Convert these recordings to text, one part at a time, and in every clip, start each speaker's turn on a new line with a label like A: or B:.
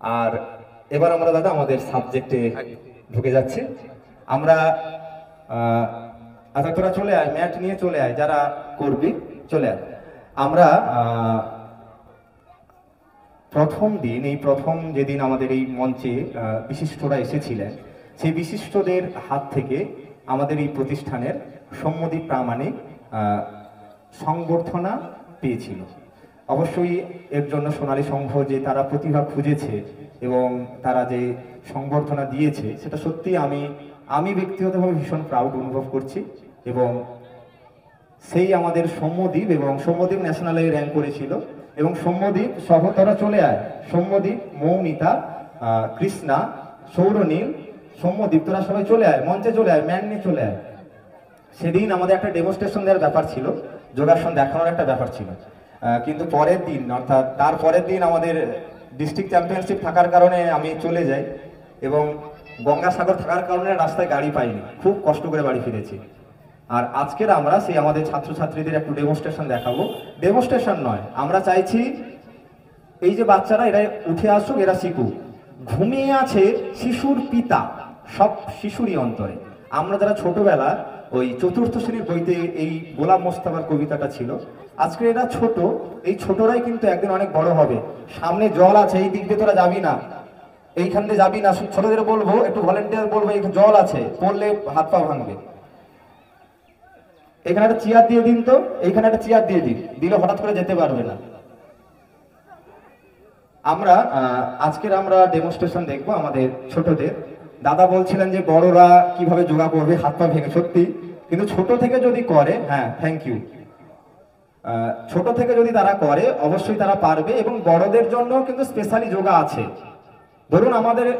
A: আর এবার আমরা দাদা আমাদের সাবজেক্টে ঢুকে যাচ্ছি। আমরা আচ্ছা তোরা চলে আয়, ম্যাট নিয়ে চলে আয়, যারা করবি চলে আয়। আমরা প্রথম দিন, এই প্রথম যেদিন আমাদের এই মঞ্চে বিশিষ্টরা এসেছিলেন, সেই বিশিষ্টদের হাত থেকে আমাদের এই প্রতিষ্ঠানের সম্মতি প্রামাণিক সংবর্ধনা পেয়েছিল। অবশ্যই এর জন্য সোনালী সংঘ যে তারা প্রতিভা খুঁজেছে এবং তারা যে সংবর্ধনা দিয়েছে, সেটা সত্যি আমি ব্যক্তিগতভাবে ভীষণ প্রাউড অনুভব করছি। এবং সেই আমাদের সৌম্যদীপ, এবং সৌম্যদীপ ন্যাশনালে র্যাঙ্ক করেছিল, এবং সৌম্যদীপ সহতরা চলে আয়, সৌম্যদীপ, মৌমিতা, কৃষ্ণা, সৌরনীল, সৌম্যদীপ তোরা সবাই চলে আয়, মঞ্চে চলে আয়, ম্যান নিয়ে চলে আয়। সেদিন আমাদের একটা ডেমনস্ট্রেশন দেওয়ার ব্যাপার ছিল, যোগাসন দেখানোর একটা ব্যাপার ছিল, কিন্তু পরের দিন অর্থাৎ তার পরের দিন আমাদের ডিস্ট্রিক্ট চ্যাম্পিয়নশিপ থাকার কারণে আমি চলে যাই, এবং গঙ্গাসাগর থাকার কারণে রাস্তায় গাড়ি পাইনি, খুব কষ্ট করে বাড়ি ফিরেছি। আর আজকের আমরা সেই আমাদের ছাত্রছাত্রীদের একটু ডেমনস্ট্রেশন দেখাবো। ডেমনস্ট্রেশন নয়, আমরা চাইছি এই যে বাচ্চারা এরা উঠে আসুক, এরা শিখুক। ঘুমিয়ে আছে শিশুর পিতা, সব শিশুরই অন্তরে। আমরা যারা ছোটবেলা ওই চতুর্থ শ্রেণীর বইতে এই গোলাম মোস্তফার কবিতাটা ছিল, আজকে এরা ছোট, এই ছোটরাই কিন্তু একদিন অনেক বড় হবে। সামনে জল আছে, এই দিক দিয়ে তোরা যাবি না, এইখান দিয়ে যাবি না। ছোটদের বলবো, একটু ভলেন্টিয়ার বলবো, একটু জল আছে, পড়লে হাত পা ভাঙবে। এখানে একটা চেয়ার দিয়ে দিন, তো এইখানে একটা চেয়ার দিয়ে দিন, দিলে হঠাৎ করে যেতে পারবে না। আমরা আজকের আমরা ডেমনস্ট্রেশন দেখবো আমাদের ছোটদের। দাদা বলছিলেন যে বড়রা কিভাবে যোগা করবে, হাত পা ভেঙে, সত্যি, কিন্তু ছোট থেকে যদি করে, হ্যাঁ থ্যাংক ইউ, ছোট থেকে যদি তারা করে অবশ্যই তারা পারবে। এবং বড়দের জন্য কিন্তু স্পেশালি যোগা আছে। ধরুন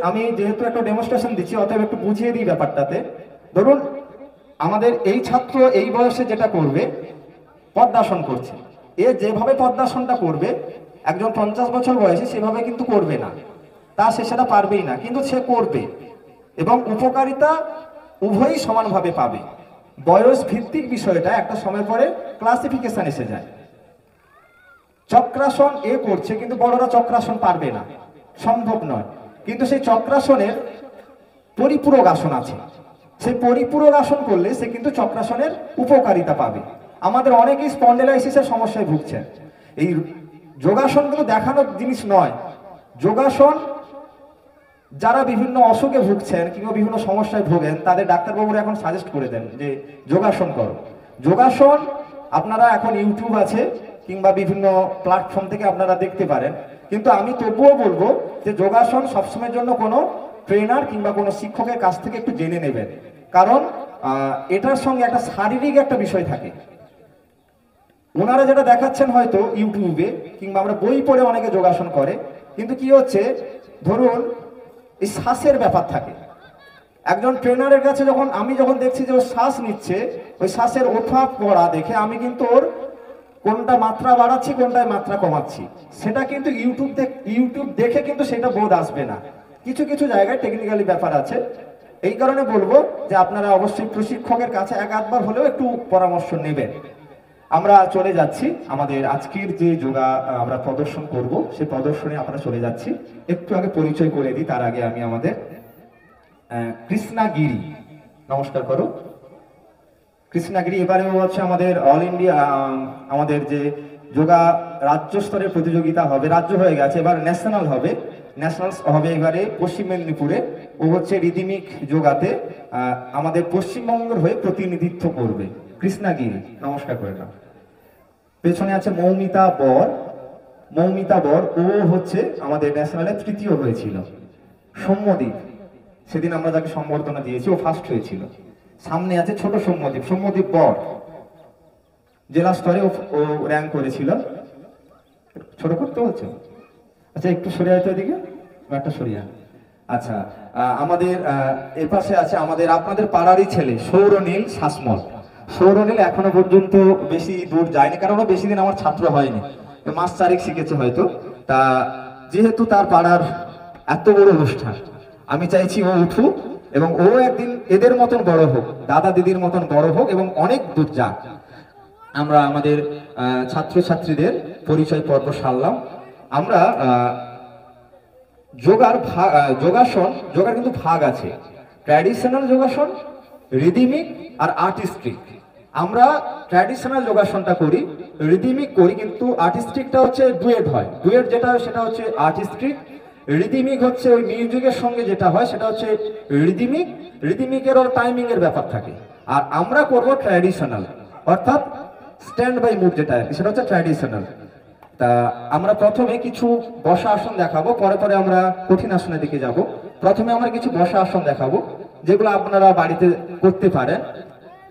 A: আমি যেহেতু একটা ডেমনস্ট্রেশন দিচ্ছি, অতএব একটু বুঝিয়ে দিই ব্যাপারটাতে। ধরুন আমাদের এই ছাত্র এই বয়সে যেটা করবে, পদ্মাসন করছে, এ যেভাবে পদ্মাসনটা করবে একজন 50 বছর বয়সে সেভাবে কিন্তু করবে না, সে সেটা পারবেই না, কিন্তু সে করবে এবং উপকারিতা উভয়ই সমানভাবে পাবে। বয়স ভিত্তিক বিষয়টা একটা সময় পরে ক্লাসিফিকেশন এসে যায়। চক্রাসন এ করছে, কিন্তু বড়রা চক্রাসন পারবে না, সম্ভব নয়। কিন্তু সেই চক্রাসনের পরিপূরক আসন আছে, সেই পরিপূরক আসন করলে সে কিন্তু চক্রাসনের উপকারিতা পাবে। আমাদের অনেকেই স্পন্ডেলাইসিসের সমস্যায় ভুগছেন। এই যোগাসন কিন্তু দেখানোর জিনিস নয়। যোগাসন যারা বিভিন্ন অসুখে ভুগছেন কিংবা বিভিন্ন সমস্যায় ভোগেন, তাদের ডাক্তারবাবুরা এখন সাজেস্ট করে দেন যে যোগাসন করো। যোগাসন আপনারা এখন ইউটিউব আছে কিংবা বিভিন্ন প্ল্যাটফর্ম থেকে আপনারা দেখতে পারেন, কিন্তু আমি তবুও বলবো যে যোগাসন সবসময়ের জন্য কোনো ট্রেনার কিংবা কোনো শিক্ষকের কাছ থেকে একটু জেনে নেবেন, কারণ এটার সঙ্গে একটা শারীরিক একটা বিষয় থাকে। ওনারা যেটা দেখাচ্ছেন হয়তো ইউটিউবে কিংবা আমরা বই পড়ে অনেকে যোগাসন করে, কিন্তু কি হচ্ছে, ধরুন এই শ্বাসের ব্যাপার থাকে। একজন ট্রেনারের কাছে আমি যখন দেখছি যে ও শ্বাস নিচ্ছে, ওই শ্বাসের ওঠা পড়া দেখে আমি কিন্তু ওর কোনটা মাত্রা বাড়াচ্ছি কোনটায় মাত্রা কমাচ্ছি, সেটা কিন্তু ইউটিউব দেখে কিন্তু সেটা বোধ আসবে না। কিছু কিছু জায়গায় টেকনিক্যালি ব্যাপার আছে। এই কারণে বলবো যে আপনারা অবশ্যই প্রশিক্ষকের কাছে এক আধবার হলেও একটু পরামর্শ নেবেন। আমরা চলে যাচ্ছি আমাদের আজকের যে যোগা আমরা প্রদর্শন করব, সেই প্রদর্শনে আমরা চলে যাচ্ছি। একটু আগে পরিচয় করে দিই, তার আগে আমি আমাদের কৃষ্ণাগিরি, নমস্কার করো। কৃষ্ণাগিরি এবারেও হচ্ছে আমাদের অল ইন্ডিয়া, আমাদের যে যোগা রাজ্য স্তরের প্রতিযোগিতা হবে, রাজ্য হয়ে গেছে, এবার ন্যাশনাল হবে। ন্যাশনালস হবে এবারে পশ্চিম মেদিনীপুরে। ও হচ্ছে রিদিমিক যোগাতে আমাদের পশ্চিমবঙ্গের হয়ে প্রতিনিধিত্ব করবে। কৃষ্ণাগিরি, নমস্কার করে নাও। পেছনে আছে মৌমিতা বর। মৌমিতা বর ও হচ্ছে আমাদের ন্যাশনালে তৃতীয় হয়েছিল। সৌম্যদীপ, সেদিন আমরা যাকে সম্বর্ধনা দিয়েছি, ও ফার্স্ট হয়েছিল। সামনে আছে ছোট সৌম্যদীপ, সৌম্যদীপ বর জেলা স্তরে ও র্যাঙ্ক করেছিল। ছোট করতে বলছো? আচ্ছা একটু সরে আয় তো এদিকে, একটা সরিয়ে। আচ্ছা, আমাদের এর পাশে আছে আমাদের আপনাদের পাড়ারই ছেলে সৌরনীল শাসমল। সৌরনীল এখনো পর্যন্ত বেশি দূর যায়নি, কারণ ও বেশি দিন আমার ছাত্র হয়নি, মাস চারেক শিখেছে হয়তো। তা যেহেতু তার পাড়ার এত বড় অনুষ্ঠান, আমি চাইছি ও উঠুক এবং ও একদিন এদের মতন বড় হোক, দাদা দিদির মতন বড় হোক এবং অনেক দূর যাক। আমরা আমাদের ছাত্রছাত্রীদের পরিচয় পর্ব সারলাম। আমরা যোগার কিন্তু ভাগ আছে, ট্র্যাডিশনাল যোগাসন, রিদিমিক আর আর্টিস্টিক। আমরা ট্র্যাডিশনাল যোগাসনটা করি, রিদিমিক করি, কিন্তু আর্টিস্টিকটা হচ্ছে ডুয়েট হয়। ডুয়েট যেটা হয় সেটা হচ্ছে আর্টিস্টিক, রিদিমিক হচ্ছে ওই মিউজিকের সঙ্গে যেটা হয় সেটা হচ্ছে রিদিমিক। রিদিমিকেরও টাইমিং এর ব্যাপার থাকে। আর আমরা করব ট্র্যাডিশনাল, অর্থাৎ স্ট্যান্ড বাই মুভ যেটা সেটা হচ্ছে ট্র্যাডিশনাল। তা আমরা প্রথমে কিছু বসা আসন দেখাবো, পরে পরে আমরা কঠিন আসনের দিকে যাব। প্রথমে আমরা কিছু বসা আসন দেখাবো যেগুলো আপনারা বাড়িতে করতে পারেন।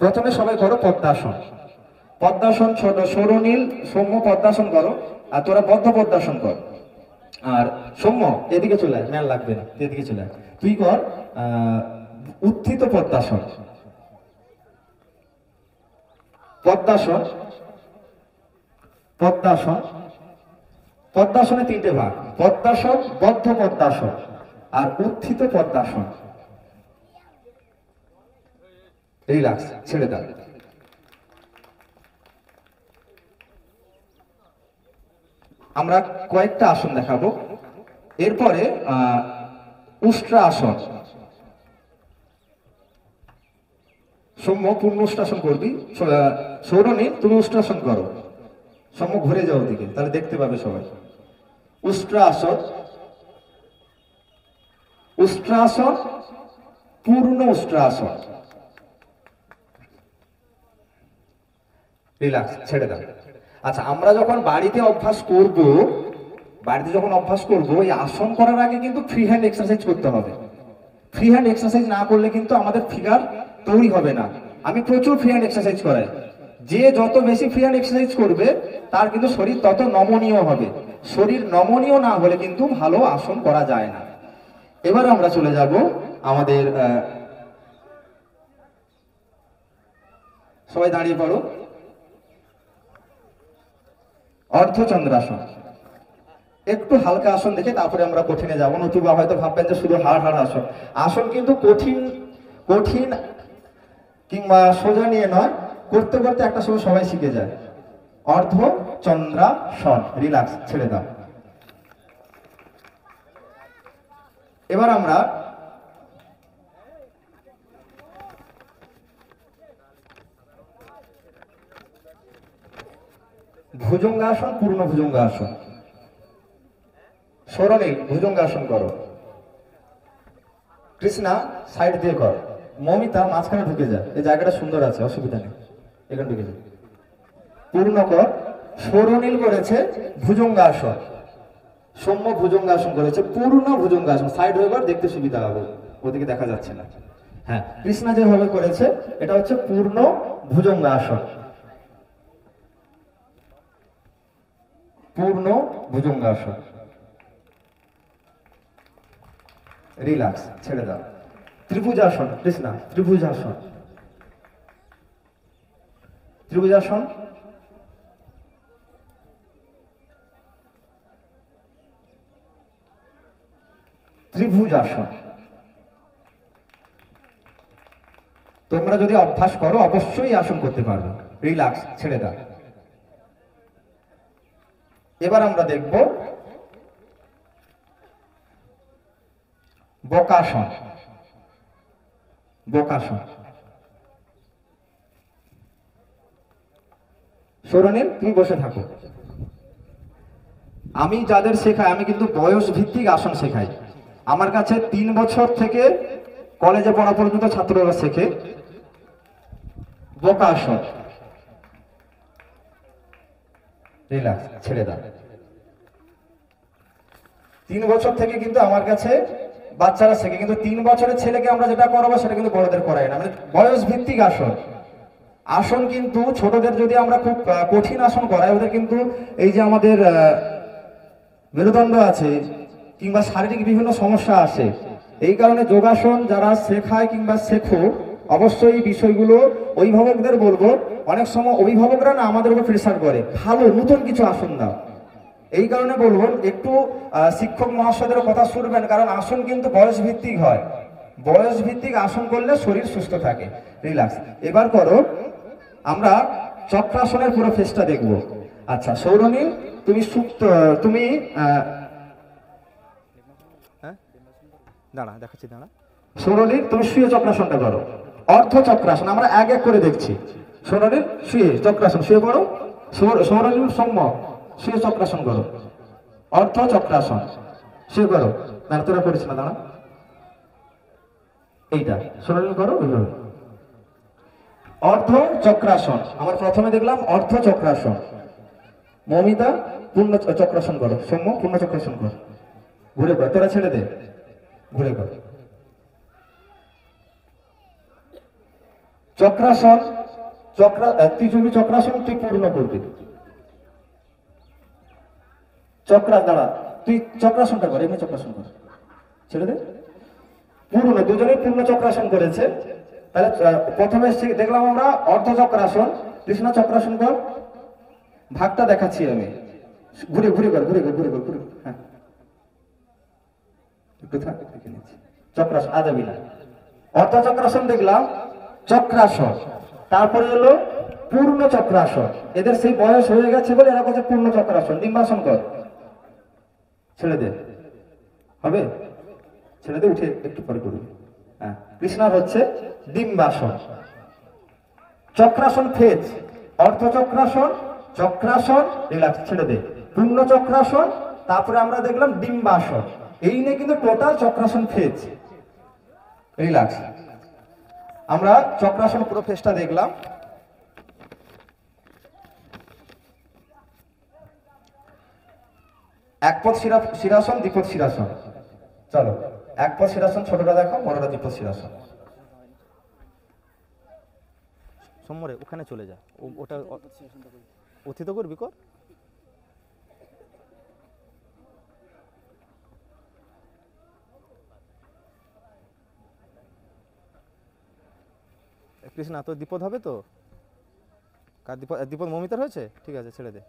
A: প্রথমে সবাই করো পদ্মাসন। পদ্মাসন ছোট সৌরনীল সৌম্য পদ্মাসন করো, আর তোরা বদ্ধ পদ্মাসন কর। আর সৌম্য এদিকে চলে আয়, ম্যাল লাগবে না, এদিকে চলে আয়। তুই কর উত্থিত পদ্মাসন। পদ্মাসন, পদ্মাসন, পদ্মাসনে তিনটে ভাগ, পদ্মাসন, বদ্ধ পদ্মাসন আর উত্থিত পদ্মাসন। রিল্যাক্স, ছেড়ে দাও। আমরা কয়েকটা আসন দেখাবো। এরপরে উষ্ট্রা আসন। সৌম্য পূর্ণ উষ্ট্রাসন করবি, সৌরনী তুমি উষ্ট্রাসন করো। সৌম্য ঘুরে যাও ওদিকে, তাহলে দেখতে পাবে সবাই। উষ্ট্রাসন, উষ্ট্রাসন, পূর্ণ উষ্ট্রাসন। রিল্যাক্স, ছেড়ে দাও। আচ্ছা, আমরা যখন বাড়িতে অভ্যাস করব, এই আসন করার আগে কিন্তু ফ্রি হ্যান্ড এক্সারসাইজ করতে হবে। ফ্রি হ্যান্ড এক্সারসাইজ না করলে কিন্তু আমাদের ফিগার তৈরি হবে না। আমি প্রচুর ফ্রি হ্যান্ড এক্সারসাইজ করাই। যে যত বেশি ফ্রি হ্যান্ড এক্সারসাইজ করবে তার কিন্তু শরীর তত নমনীয় হবে। শরীর নমনীয় না হলে কিন্তু ভালো আসন করা যায় না। এবার আমরা চলে যাব আমাদের, সবাই দাঁড়িয়ে পড়ো, অর্ধচন্দ্রাসন। একটু হালকা আসন দেখে তারপরে আমরা কঠিনে যাবো, নতুবা হয়তো ভাববেন যে শুধু হাড় আসন। আসন কিন্তু কঠিন কঠিন কিংবা সোজা নিয়ে নয়, করতে করতে একটা সময় সবাই শিখে যায়। অর্ধচন্দ্রাসন। রিল্যাক্স, ছেড়ে দাও। এবার আমরা ভুজঙ্গাসন, পূর্ণ ভুজঙ্গাসন। সরণীল ভুজঙ্গাসন করো। কৃষ্ণা সাইড দিয়ে কর। মমিতা মাঝখানে ঢুকে যায়, এই জায়গাটা সুন্দর আছে, অসুবিধা নেই, এখানে ঢুকে যায়। পূর্ণ কর। সরণীল করেছে ভুজঙ্গাসন, সৌম্য ভুজঙ্গাসন করেছে পূর্ণ ভুজঙ্গাসন। সাইড হয়ে কর, দেখতে সুবিধা হবে, ওদিকে দেখা যাচ্ছে না। হ্যাঁ, কৃষ্ণা যেভাবে করেছে এটা হচ্ছে পূর্ণ ভুজঙ্গাসন। পূর্ণ ভুজঙ্গাসন। রিল্যাক্স, ছেড়ে দাও। ত্রিভুজাসন। কৃষ্ণা ত্রিভুজাসন। ত্রিভুজাসন। ত্রিভুজাসন। তোমরা যদি অভ্যাস করো অবশ্যই আসন করতে পারবে। রিল্যাক্স, ছেড়ে দাও। এবার আমরা দেখব বকাসন। বকাসন। সরণীল তুমি বসে থাকো। আমি যাদের শেখাই, আমি কিন্তু বয়স ভিত্তিক আসন শেখাই। আমার কাছে 3 বছর থেকে কলেজে পড়া পর্যন্ত ছাত্ররা শেখে বকাসন। রিল্যাক্স, ছেড়ে দাও। 3 বছর থেকে কিন্তু আমার কাছে বাচ্চারা শেখে, কিন্তু 3 বছরের ছেলেকে আমরা যেটা করাবো সেটা কিন্তু বড়দের করাই না। মানে বয়স ভিত্তিক আসন। আসন কিন্তু ছোটদের যদি আমরা খুব কঠিন আসন করাই, ওদের কিন্তু এই যে আমাদের মেরুদণ্ড আছে কিংবা শারীরিক বিভিন্ন সমস্যা আসে। এই কারণে যোগাসন যারা শেখায় কিংবা শেখো, অবশ্যই এই বিষয়গুলো অভিভাবকদের বলবো। অনেক সময় অভিভাবকরা না আমাদের উপর প্রেসার করে, ভালো নতুন কিছু আসন দাও। এই কারণে বলবো একটু শিক্ষক মহাশয়দের কথা শুনবেন, কারণ আসন কিন্তু বয়স ভিত্তিক হয়। বয়স ভিত্তিক আসন করলে শরীর সুস্থ থাকে। রিল্যাক্স। এবার করো আমরা চক্রাসনের পুরো ফেসটা দেখব। আচ্ছা, সৌরনীল তুমি তুমি
B: হ্যাঁ দাঁড়া দেখাচ্ছি, দাঁড়া।
A: সোনালীর তুমি শুয়ে চক্রাসনটা করো, অর্ধ চক্রাসন আমরা এক এক করে দেখছি। সোনালীর শুয়ে চক্রাসন, শুয়ে পড়ো। সোনালীর সৌম্য শুয়ে চক্রাসন করো, অর্ধ চক্রাসন শুয়ে করো। না তোরা করিস না, দাঁড়া। এইটা সোনালীর করো ওইভাবে, অর্ধ চক্রাসন। আমার প্রথমে দেখলাম অর্ধ চক্রাসন। মমিতা পূর্ণ চক্রাসন করো, সৌম্য পূর্ণ চক্রাসন কর, ঘুরে কর, তোরা ছেড়ে দে, ঘুরে কর চক্রাসন। তুই যদি চক্রাসন তুই পূর্ণ করবি, দাঁড়া, তুই চক্রাসনটা কর, এমনি চক্রাসন কর, ছেড়ে দে। পূর্ণ, দুজনেই পূর্ণ চক্রাসন করেছে। তাহলে প্রথমে দেখলাম আমরা অর্ধ চক্রাসন, কৃষ্ণ চক্রাসন কর। ভাগটা দেখাচ্ছি আমি, ঘুরে ঘুরে কর, ঘুরে কর, ঘুরে কর, ঘুরে। হ্যাঁ একটু থাক, দেখে নিচ্ছি। চক্রাসন আদাবি না, অর্ধ চক্রাসন দেখলাম, চক্রাসন, তারপরে এলো পূর্ণ চক্রাসন। এদের সেই বয়স হয়ে গেছে বলে এরা বলছে পূর্ণ চক্রাসন। ডিম্বাসন কর, ছেড়ে দে, হবে, ছেড়ে দে, উঠে একটু পরে করবি। হ্যাঁ, কৃষ্ণার হচ্ছে ডিম্বাসন। চক্রাসন ফেজ, অর্ধ চক্রাসন, চক্রাসন, রিল্যাক্স, ছেড়ে দে, পূর্ণ চক্রাসন, তারপরে আমরা দেখলাম ডিম্বাসন। এই নিয়ে কিন্তু টোটাল চক্রাসন ফেজ। রিল্যাক্স, আমরা চক্রাসন পুরো ফেজটা দেখলাম। একপদ শিরাসন, দ্বিপদ শিরাসন। চলো, একপদ শিরাসন ছোটটা দেখো, বড়টা দ্বিপদ শিরাসন।
B: সম্মরে ওখানে চলে যা, ওটা অথিত করবি, কর। কৃষ্ণা তোর দ্বিপদ হবে তো? কার দ্বিপদ? দ্বিপদ মমিতার হয়েছে, ঠিক আছে, ছেড়ে দে।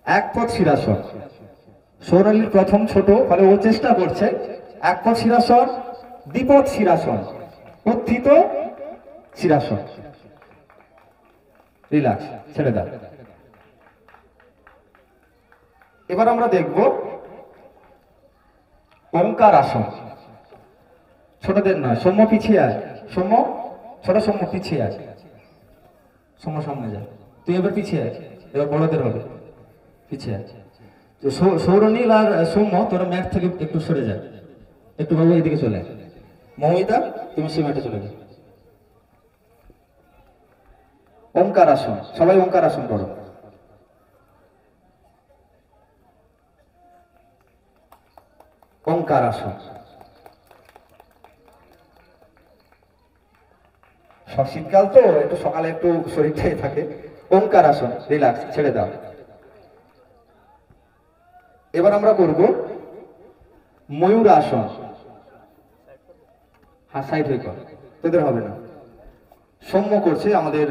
A: একপদ শিরাসন, সৌরালীর প্রথম ছোট, ফলে ও চেষ্টা করছে। একপদ শিরাসন, দ্বিপদ শিরাসন, উত্থিত শিরাসন। রিল্যাক্স, ছেড়ে দাও। এবার আমরা দেখব ওঙ্কার আসন। ছোটদের নয়, সৌম্য পিছিয়ে আয়, সৌম্য, ছোট সৌম্য পিছিয়ে আয়, সৌম্য সামনে যা, তুই এবার পিছিয়ে আয়, এবার বড়দের হবে, পিছিয়ে আয়। সৌরনীল আর সৌম্য তোরা ম্যাট থেকে একটু সরে যায়, একটু বাবু এদিকে চলে। মমিতা তুমি সে ম্যাটে চলে যাও। ওঙ্কার আসন, সবাই ওঙ্কার আসন করো। ওঙ্কার আসন, শীতকাল তো একটু সকালে একটু শরীরটাই থাকে। ওঙ্কার আসন, রিল্যাক্স, ছেড়ে দাও। এবার আমরা করব ময়ূর আসন। হ্যাঁ, সাইড হয়ে কর, তোদের হবে না। সৌম্য করছে, আমাদের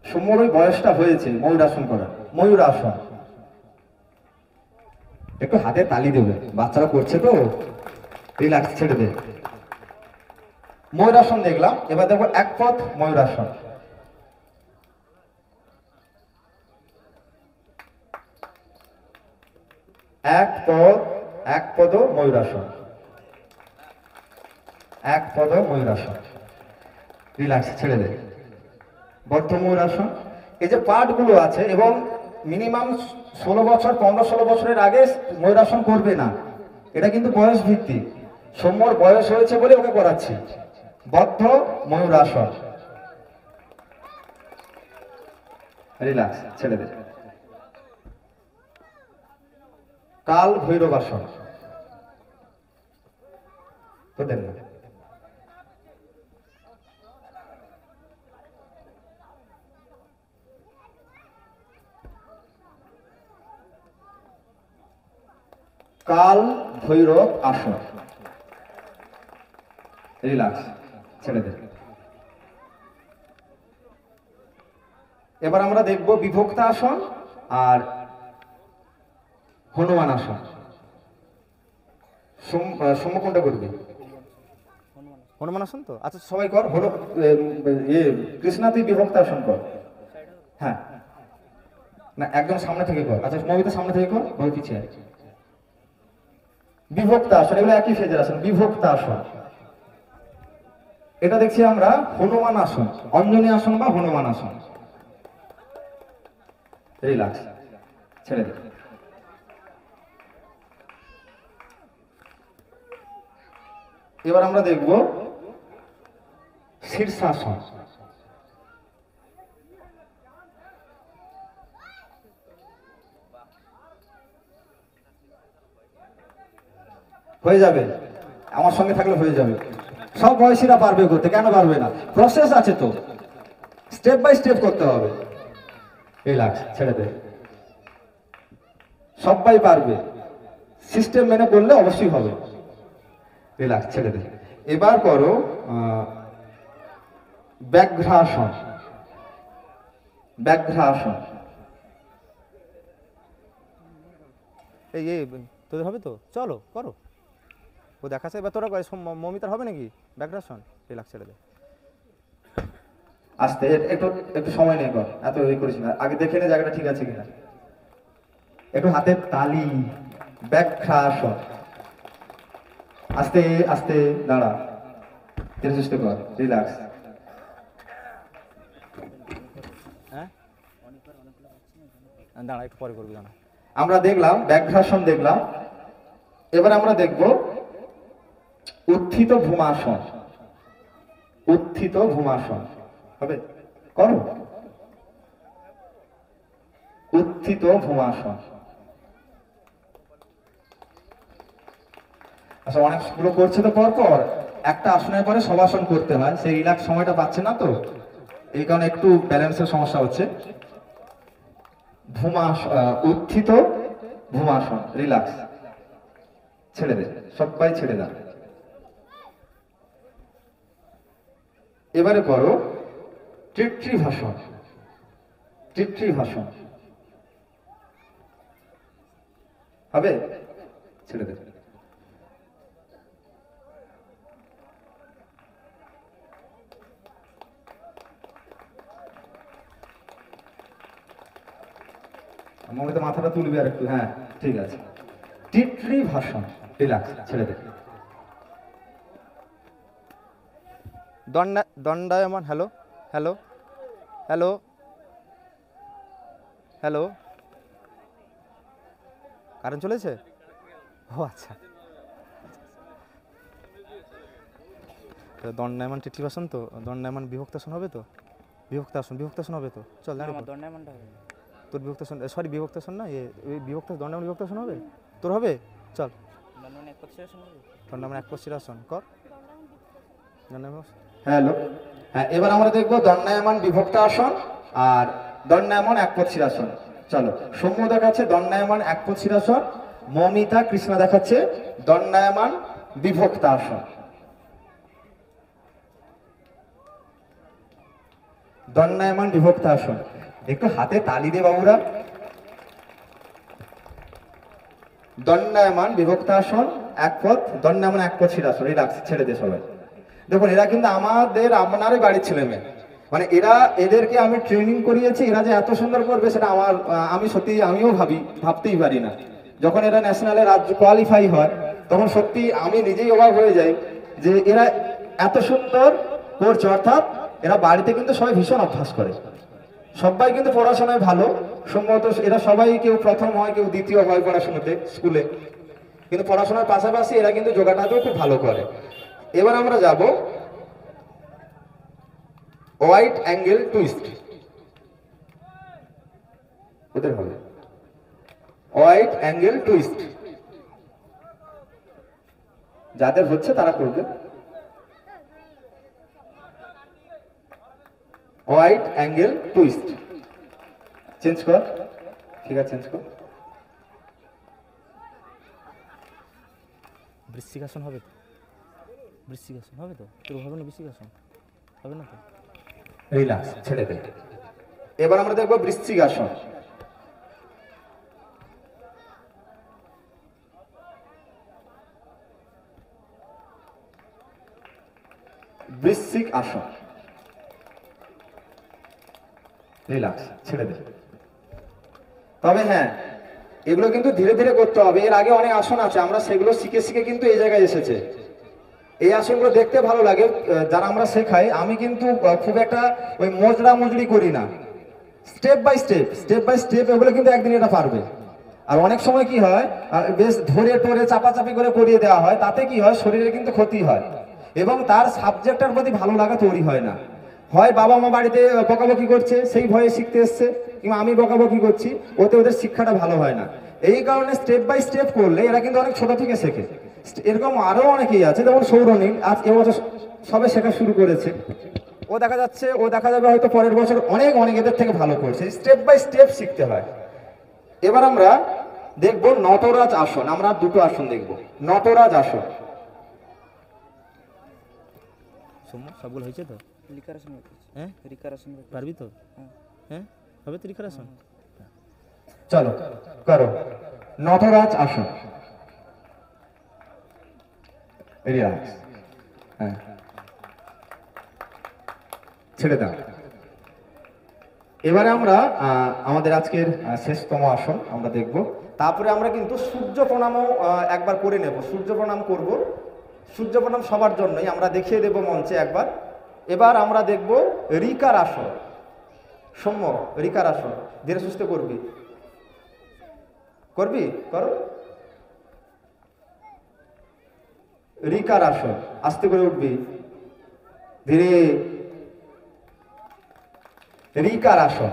A: সৌম্যর ওই বয়সটা হয়েছে ময়ূর আসন করা। ময়ূর আসন, একটু হাতে তালি দেবে, বাচ্চারা করছে তো, রিল্যাক্স, ছেড়ে দে। ময়ূরাসন দেখলাম, এবার দেখো একপদ ময়ূরাসন। একপদ ময়ূরাসন, একপদ ময়ূরাসন, রিল্যাক্স, ছেড়ে দে। বদ্ধ ময়ূরাসন। এই যে পার্ট গুলো আছে, এবং মিনিমাম 16 বছর, 15-16 বছরের আগে ময়ূরাসন করবে না, এটা কিন্তু বয়স ভিত্তিক। সৌম্যর বয়স হয়েছে বলে ওকে করাচ্ছি। বদ্ধ ময়ূরাসন, রিল্যাক্স, ছেড়ে দে। কাল ভৈরবাসন, তো দেন না। কাল ভৈরব আসন, রিল্যাক্স, ছেড়ে দে। এবার আমরা দেখব বিভক্তা আসন আর হনুমান আসন। সৌম্য কোনটা করবে?
B: হনুমান আসন তো, আচ্ছা
A: সবাই কর। কৃষ্ণা তুই বিভক্তা আসন কর। হ্যাঁ, না, একদম সামনে থেকে কর। আচ্ছা মমিতা সামনে থেকে কর, ওই পিছিয়ে। বিভক্ত আসন, এগুলো একই ফেজের আসন, বিভক্ত আসন। এটা দেখছি আমরা হনুমান আসন, অঞ্জনী আসন বা হনুমান আসন। রিল্যাক্স, ছেড়ে দে। এবার আমরা দেখব শীর্ষাসন। হয়ে যাবে, আমার সঙ্গে থাকলে হয়ে যাবে। সব বয়সীরা পারবে করতে, কেন পারবে না? প্রসেস আছে তো, স্টেপ বাই স্টেপ করতে হবে। রিল্যাক্স, ছেড়ে দে। সবাই পারবে, সিস্টেম মেনে করলে অবশ্যই হবে। রিল্যাক্স, ছেড়ে দে। এবার করো ব্যাঘ্রাসন। ব্যাঘ্রাসন।
B: এই তোদের হবে তো, চলো করো। ও দেখাচ্ছে, এবার তোরা মমিতার হবে নাকি ব্যাকগ্রাউন্ড? রিল্যাক্স, ছেড়ে দে।
A: আস্তে, একটু একটু সময় নেই কর, এত ওই করিস না, আগে দেখে নে জায়গাটা ঠিক আছে কিনা। একটু হাতের তালি। ব্যাঘ্রাসন। আস্তে আস্তে দাঁড়া, ধীরে সুস্থে কর। রিল্যাক্স।
B: হ্যাঁ দাঁড়া, একটু পরে করবি, দাঁড়া।
A: আমরা দেখলাম ব্যাঘ্রাসন দেখলাম, এবার আমরা দেখব উত্থিত ভূমাসন। উত্থিত ভূমাসন হবে, করো। উত্থিত ভূমাসন। আচ্ছা অনেকগুলো করছে তো পর পর, একটা আসনের পরে সব আসন করতে হয়, সেই রিল্যাক্স সময়টা পাচ্ছে না তো, এই কারণে একটু ব্যালেন্সের সমস্যা হচ্ছে। উত্থিত ভূমাসন। রিল্যাক্স, ছেড়ে দে, সবাই ছেড়ে দাও। এবারে করো তৃত্রিভাসন। তৃত্রিভাসন হবে, ছেড়ে দে। মমিতা মাথাটা তুলবি আর একটু, হ্যাঁ ঠিক আছে। তৃত্রিভাসন। রিল্যাক্স, ছেড়ে দে।
B: দণ্ডায়মান। Hello hello hello hello, current চলেছে? ও আচ্ছা, দণ্ডায়মান তৃতীয়াসন তো, দণ্ডায়মান বিভক্তাসন হবে তো, বিভক্তাসন হবে তো। চল দাঁড়া, দণ্ডায়মানটা হবে তোর, বিভক্তাসন সরি বিভক্তাসন না, বিভক্ত দণ্ডায়মান বিভক্তাসন হবে তোর, হবে। চল দণ্ডায়মান একপচ্ছিরাসন কর।
A: হ্যালো, হ্যাঁ এবার আমরা দেখবো দণ্ডায়মান বিভক্ত আসন আর দণ্ডায়মান একপচ্ছিরাসন। চলো, সৌম্য দেখাচ্ছে দণ্ডায়মান একপচ্ছিরাসন, মমিতা কৃষ্ণা দেখাচ্ছে দণ্ডায়মান বিভক্ত আসন। দণ্ডায়মান বিভক্ত আসন, একটু হাতে তালি দে বাবুরা। দণ্ডায়মান বিভক্ত আসন এক পথ, দণ্ডায়মান এক পথ শিরাসন। রিল্যাক্স, ছেড়ে দে সবাই। দেখুন এরা কিন্তু আপনারই বাড়ির ছেলে মেয়ে, মানে এদেরকে আমি ট্রেনিং করিয়েছি, এরা যে এত সুন্দর করবে সেটা আমি সত্যি আমিও ভাবতেই পারি না। যখন এরা ন্যাশনালে রাজ্য কোয়ালিফাই হয় তখন সত্যি আমি নিজেই অবাক হয়ে যাই যে এরা এত সুন্দর করছে। অর্থাৎ এরা বাড়িতে কিন্তু সবাই ভীষণ অভ্যাস করে, সবাই কিন্তু পড়াশোনায় ভালো। সম্ভবত এরা সবাই কেউ প্রথম হয়, কেউ দ্বিতীয় হয় পড়াশোনাতে স্কুলে, কিন্তু পড়াশোনার পাশাপাশি এরা কিন্তু যোগাটাতেও খুব ভালো করে। এবার আমরা যাব হোয়াইট অ্যাঙ্গেল টুইস্ট। ওদের হবে হোয়াইট অ্যাঙ্গেল টুইস্ট, যাদের হচ্ছে তারা করবে। হোয়াইট অ্যাঙ্গেল টুইস্ট, চেঞ্জ কর। ঠিক আছে, চেঞ্জ কর।
B: বৃশ্চিকাসন হবে তো, বৃশ্চিকাসন হবে তো তোর, হবে না? বৃশ্চিকাসন হবে না তো?
A: রিল্যাক্স, ছেড়ে দে। এবার আমরা দেখবো বৃশ্চিকাসন। বৃশ্চিক আসন। রিল্যাক্স, ছেড়ে দে। তবে হ্যাঁ, এগুলো কিন্তু ধীরে ধীরে করতে হবে। এর আগে অনেক আসন আছে, আমরা সেগুলো শিখে শিখে কিন্তু এই জায়গায় এসেছে। এই আসনগুলো দেখতে ভালো লাগে, যারা আমরা শেখাই। আমি কিন্তু খুব একটা ওই মজড়ি করি না, স্টেপ বাই স্টেপ এগুলো কিন্তু একদিন এটা পারবে। আর অনেক সময় কি হয়, বেশ ধরে টরে চাপাচাপি করে করিয়ে দেওয়া হয়, তাতে কি হয়, শরীরে কিন্তু ক্ষতি হয় এবং তার সাবজেক্টের প্রতি ভালো লাগা তৈরি হয় না। হয় বাবা মা বাড়িতে বকাবকি করছে, সেই ভয়ে শিখতে এসছে, কিংবা আমি বকাবকি করছি, ওতে ওদের শিক্ষাটা ভালো হয় না। এই কারণে স্টেপ বাই স্টেপ করলে এরা কিন্তু অনেক ছোট থেকে শেখে। এরকম আরো অনেকেই আছে, যেমন সৌরনীল আজ এবছর সবে শেখা শুরু করেছে। ও দেখা যাবে হয়তো পরের বছর অনেক এদের থেকে ভালো করছে। স্টেপ বাই স্টেপ শিখতে হয়। এবার আমরা দেখব নটরাজ আসন। আমরা দুটো আসন দেখব। নটরাজ আসন।
B: সবগুলো হয়েছে তো? হ্যাঁ, পারবি তো? হ্যাঁ, হবে তো রিকার আসন।
A: চলো করো নটরাজ আসন। রিল্যাক্স, হ্যাঁ, ছেড়ে দাও। এবারে আমরা আমাদের আজকের শেষতম আসন আমরা দেখব। তারপরে আমরা কিন্তু সূর্য প্রণামও একবার করে নেব। সূর্য প্রণাম করব। সূর্য প্রণাম সবার জন্যই আমরা দেখিয়ে দেব মঞ্চে একবার। এবার আমরা দেখব রিকার আসন। সৌম্য, রিকার আসন ধীরে সুস্থে করবি, করো। রিকার আসন আস্তে করে উঠবি, ধীরে। রিকার আসন,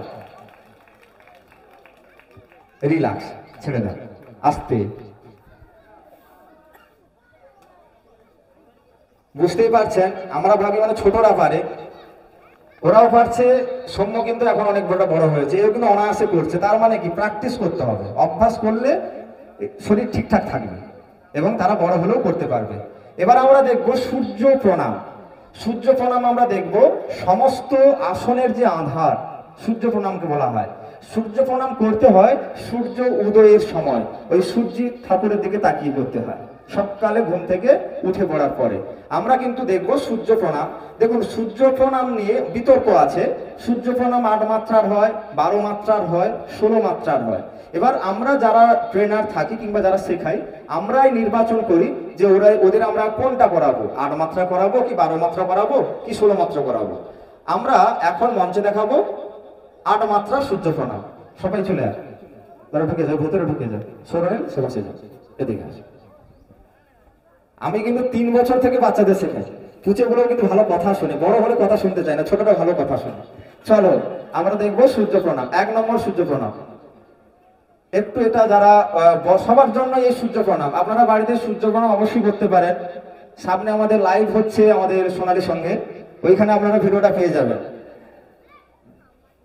A: রিল্যাক্স, ছেড়ে দাও, আস্তে। বুঝতেই পারছেন, আমরা ভাবি মানে ছোটরা পারে, ওরাও পারছে। সৌম্য কিন্তু এখন অনেক বড় হয়েছে, এও কিন্তু অনায়াসে করছে। তার মানে কি, প্র্যাকটিস করতে হবে। অভ্যাস করলে শরীর ঠিকঠাক থাকবে এবং তারা বড় হলেও করতে পারবে। এবার আমরা দেখব সূর্য প্রণাম। সূর্য প্রণাম আমরা দেখব সমস্ত আসনের যে আধার, সূর্য প্রণামকে বলা হয়। সূর্য প্রণাম করতে হয় সূর্য উদয়ের সময়, ওই সূর্য ঠাকুরের দিকে তাকিয়ে করতে হয়, সকালে ঘুম থেকে উঠে পড়ার পরে। আমরা কিন্তু দেখব সূর্য প্রণাম। দেখুন, সূর্য প্রণাম নিয়ে বিতর্ক আছে। সূর্য প্রণাম 8 মাত্রার হয়, 12 মাত্রার হয়, 16 মাত্রার হয়। এবার আমরা যারা ট্রেনার থাকি কিংবা যারা শেখাই, আমরাই নির্বাচন করি যে ওদের আমরা কোনটা করাবো, 8 মাত্রা করাবো কি 12 মাত্রা করাবো কি 16 মাত্রা করাবো। আমরা এখন মঞ্চে দেখাবো 8 মাত্রা সূর্য প্রণাম। সবাই চলে আসে, তারা ঢুকে যাও, ভেতরে ঢুকে যাও। সরেন, সে বসে যাও, এদিকে আসে। আমি কিন্তু 3 বছর থেকে বাচ্চাদের শেখাই। পুচেগুলো কিন্তু ভালো কথা শুনে, বড় হলে কথা শুনতে চায় না, ছোটরা ভালো কথা শুনে। চলো আমরা দেখবো সূর্য প্রণাম। 1 নম্বর সূর্য প্রণাম। একটু এটা যারা সবার জন্য এই সূর্য প্রণাম, আপনারা বাড়িতে সূর্য প্রণাম অবশ্যই করতে পারেন। সামনে আমাদের লাইভ হচ্ছে আমাদের সোনালী সঙ্গে, ওইখানে আপনারা ভিডিওটা পেয়ে যাবেন।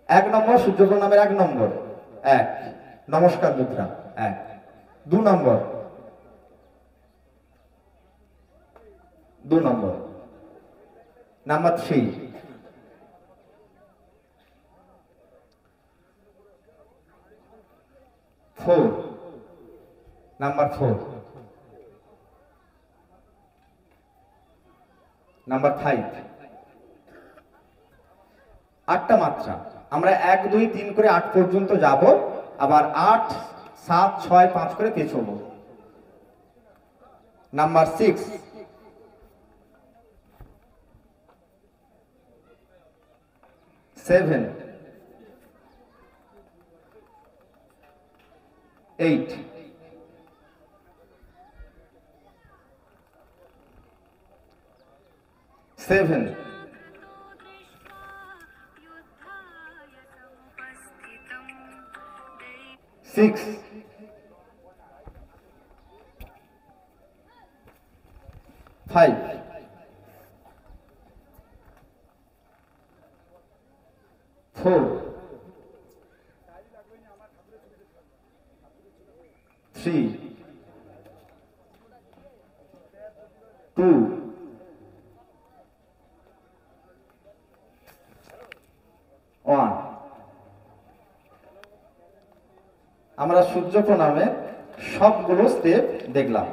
A: 1 নম্বর সূর্য প্রণামের 1 নম্বর, 1 নমস্কার মুদ্রা, 1। 2 নম্বর, 2 নম্বর, নাম্বার 3, 4, নাম্বার 4, নাম্বার 5। 8টা মাত্রা। আমরা 1 2 3 করে 8 পর্যন্ত যাব, আবার 8 7 6 5 করে পেছবো। নাম্বার 6, 7, 8, 7, 6, 5, 4, 3, 2, 1। আমরা সূর্য প্রণামে সবগুলো স্টেপ দেখলাম।